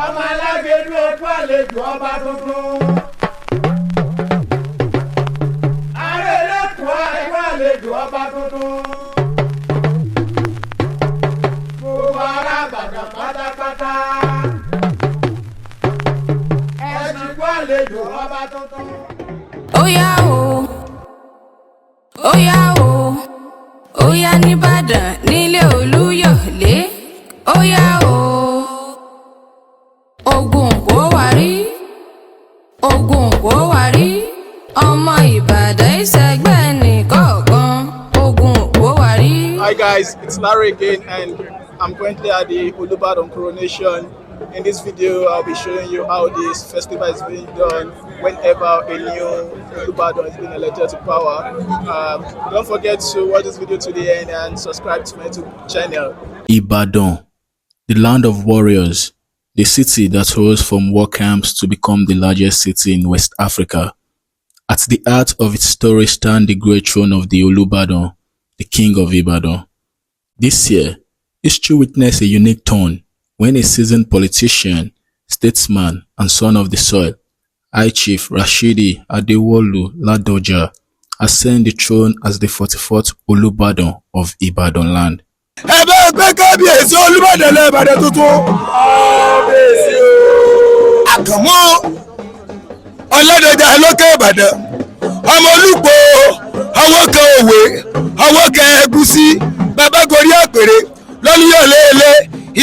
ọmọ alágẹ̀dú ẹ̀kọ́ àlejò ọba tuntun. arẹ́lẹ́kọ̀ọ́ ẹ̀kọ́ àlejò ọba tuntun. gbogbo ará Ìbàdàn pátápátá. ẹ̀sìnkú àlejò ọba tuntun. Óyá o, óyá o, óyá n'Íbàdàn nílé Olúyọ̀lé. Óyá o, ogun kò wárí, ogun kò wárí, ọmọ Ìbàdàn ìṣẹ́gbẹ́ nìkọ̀ọ̀kan, ogun kò wárí. Hi guys, it's Larry again and I'm currently at the Olubadan Coronation. In this video, I'll be showing you how this festival is being done whenever a new Olubadan is being elected to power. Don't forget to watch this video to the end and subscribe to my YouTube channel. Ibadan, the land of warriors, the city that rose from war camps to become the largest city in West Africa. At the heart of its story stands the great throne of the Olubadan, the king of Ibadan. This year, history witnessed a unique turn when a seasoned politician, statesman, and son of the soil, High Chief Rashidi ADEWOLU Ladoja, ascended the throne as the 44th Olubadan of Ibadanland. Kábíyèsí Olúbàdàn Ìbàdàn tuntun. Kábíyèsí o. Àkànmú Ọládọjà lókè Ìbàdàn. Ọmọ Olúgbò, àwọn kan òwe, àwọn kan ẹ̀gúsí, bàbá gorí àpèrè, lọ́lúyọ̀lé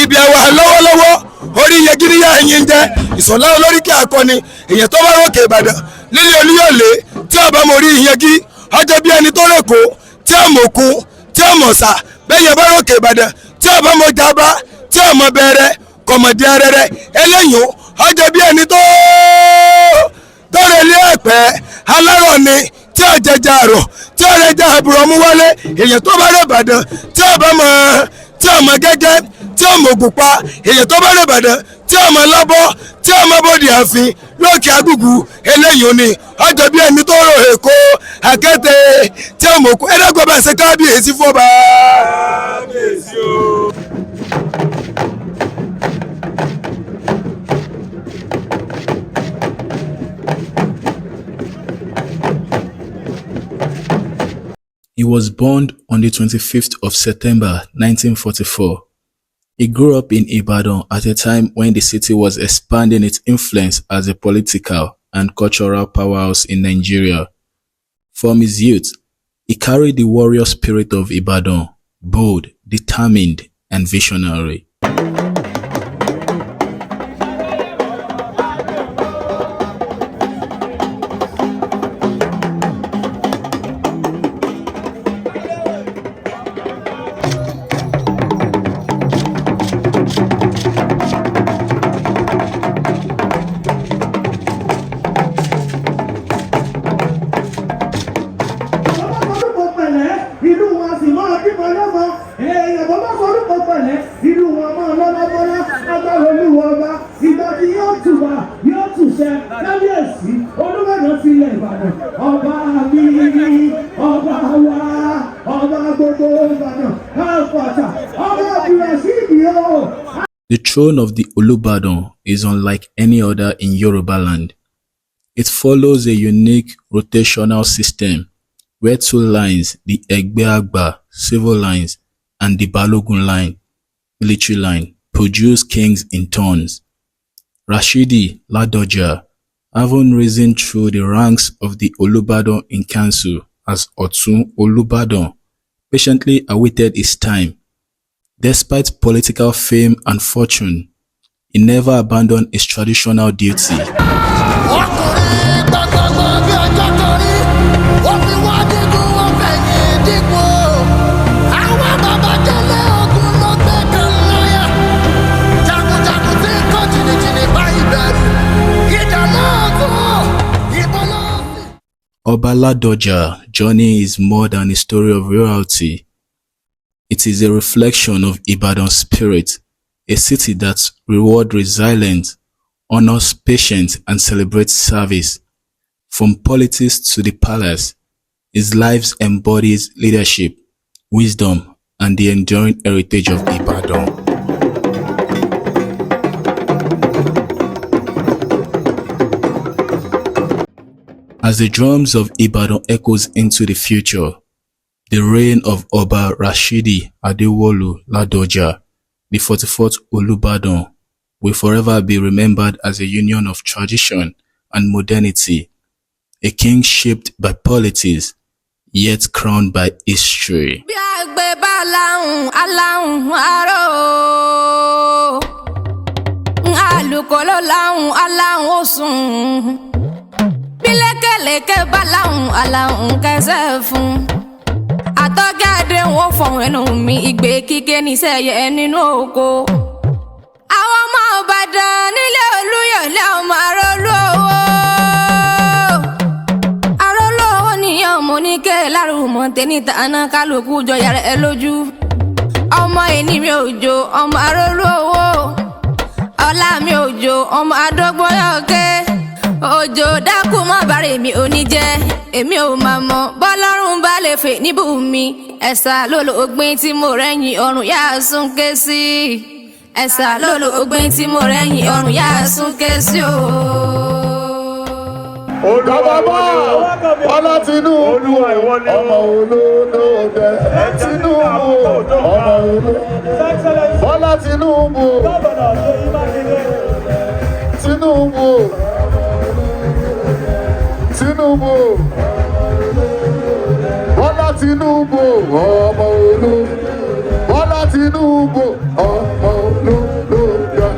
ibi àwa lọ́wọ́lọ́wọ́, orí yẹgíríyà ẹ̀yìn jẹ́, ìsọ̀lá olóríkì akọni, èyàn tó bá rókè Ìbàdàn, lílé Olúyọ̀lé, tí ọba mo rí ìyẹgí, ọjọ́ bí ẹni tó rẹ̀kọ́, tí ọmọkun, tí ọmọ̀sà, bẹ́yẹn bá rókè Ìbàdàn, tí ọba mo jaba, tí ọmọ bẹ̀rẹ̀, kọ̀mọ̀dé arẹrẹ, eléyìn ọjọ́ bí ẹni tó rẹ̀lé ẹ̀pẹ́, alárọ̀ ni, tí ọjẹjà àrọ̀, tí ọrẹjà àbúrò mú wálé, èyàn tó bá rẹ̀ Ìbàdàn, tí ọmọ gẹ́gẹ́, tí ọmọ ògùnpá, èyàn tó bá rẹ̀ Ìbàdàn, tí ọmọ lábọ́, tí ọmọ bòdì àfin, lókè agúgù, eléyìn ni ọjọ́ bí ẹni tó rò èkó, àkété, tí ọmọ òkú, ẹ̀dẹ́gbọ́ bá ṣe kábíyèsí fọ́ba. Kábíyèsí o. He was born on the 25th of September 1944. He grew up in Ibadan at a time when the city was expanding its influence as a political and cultural powerhouse in Nigeria. From his youth, he carried the warrior spirit of Ibadan, bold, determined, and visionary. The throne of the Olubadan is unlike any other in Yorubaland. It follows a unique rotational system where two lines, the Egbeagba civil lines and the Balogun line, military line, produce kings in turns. Rashidi Ladoja, having risen through the ranks of the Olubadan in council as Otun Olubadan, patiently awaited his time. Despite political fame and fortune, he never abandoned his traditional duty. OBA Ladoja's journey is more than a story of royalty. It is a reflection of Ibadan's spirit, a city that rewards resilience, honors patience, and celebrates service. From politics to the palace, his life embodies leadership, wisdom, and the enduring heritage of Ibadan. As the drums of Ibadan echoes into the future, the reign of OBA RASHIDI ADEWOLU Ladoja, the 44th Olubadan, will forever be remembered as a union of tradition and modernity, a king shaped by politics, yet crowned by history. Àtọ́jáde wọn fọ̀hún ẹnu mi ìgbé kíké níṣẹ́yẹ nínú oko. Àwọn ọmọ Ìbàdàn nílé Olúyọ̀lé ọmọ Arólú owó. Arólú owó nìyẹn ọmọ oníkẹ́ lárúmọ̀ tẹ́nìtà àná kálukú jọ yàrá ẹ lójú. Ọmọ ẹni mi òjò ọmọ Arólú owó. Ọlá mi òjò ọmọ Adógbóyọ̀kẹ́. Òjò dákú mọ́ bàrẹ̀ mi oníjẹ́. Èmi ò máa mọ̀ bọ́lọ́run bá lè fè níbù mi. Ẹ̀sà lólo ògbìn tí mo rẹ́yìn ọrùn yá súnké sí. Ẹ̀sà lólo ògbìn tí mo rẹ́yìn ọrùn yá súnké sí o. Olùbàbá Bọ́lá Tinubu ọmọ olódòdè Tinubu ọmọ olódòdè Bọ́lá Tinubu Tinubu Tinubu Bọ́lá Tinubu ọmọ olódòdè Bọ́lá Tinubu ọmọ olódòdè.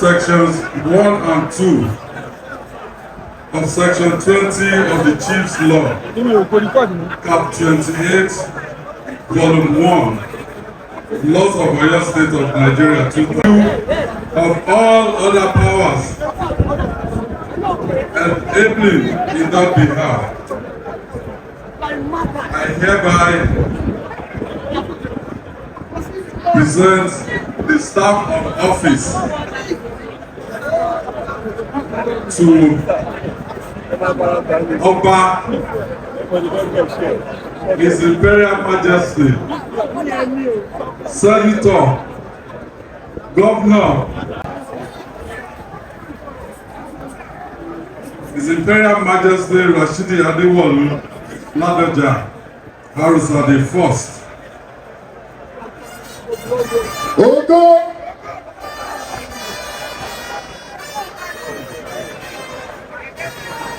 Sections 1 and 2 of Section 20 of the Chief's Law, Cap 28, Volume 1, Laws of Oyo State of Nigeria, 2000, of all other powers enabling in that behalf, I hereby present the staff of office to Oba, His Imperial Majesty, Senator, Governor, His Imperial Majesty Rashidi ADEWOLU Ladoja, Harisa the First.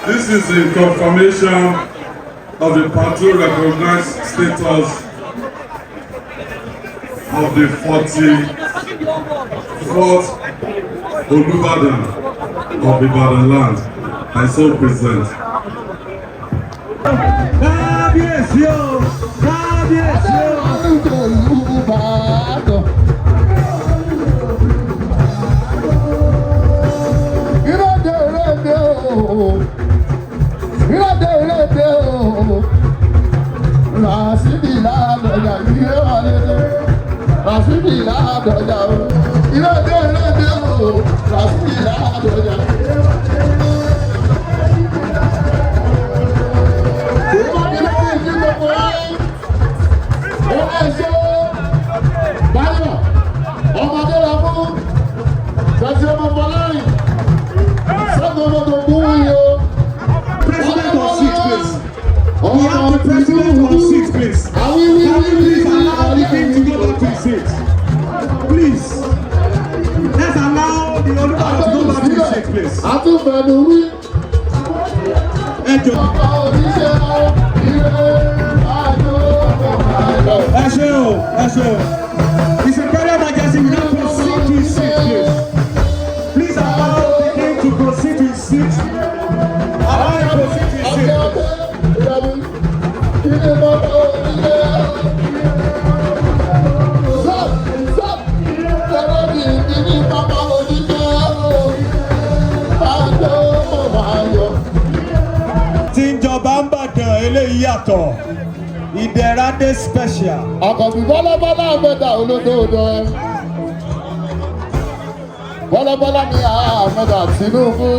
This is in confirmation of the party recognized status of the 44th Olubadan of Ibadanland. I so present. Rashidi Ladoja, Rashidi Ladoja, Rashidi Ladoja. President on 6, please. Can we please allow the king to go back to his seat? Please. Let's allow the Olubadan to go back to his seat, please. Ìdẹ̀radé special. Àkànbí bọ́lábọ́lá àmẹ́ta olódòdó. Bọ́lábọ́lá ni àmẹ́ta Tinubu.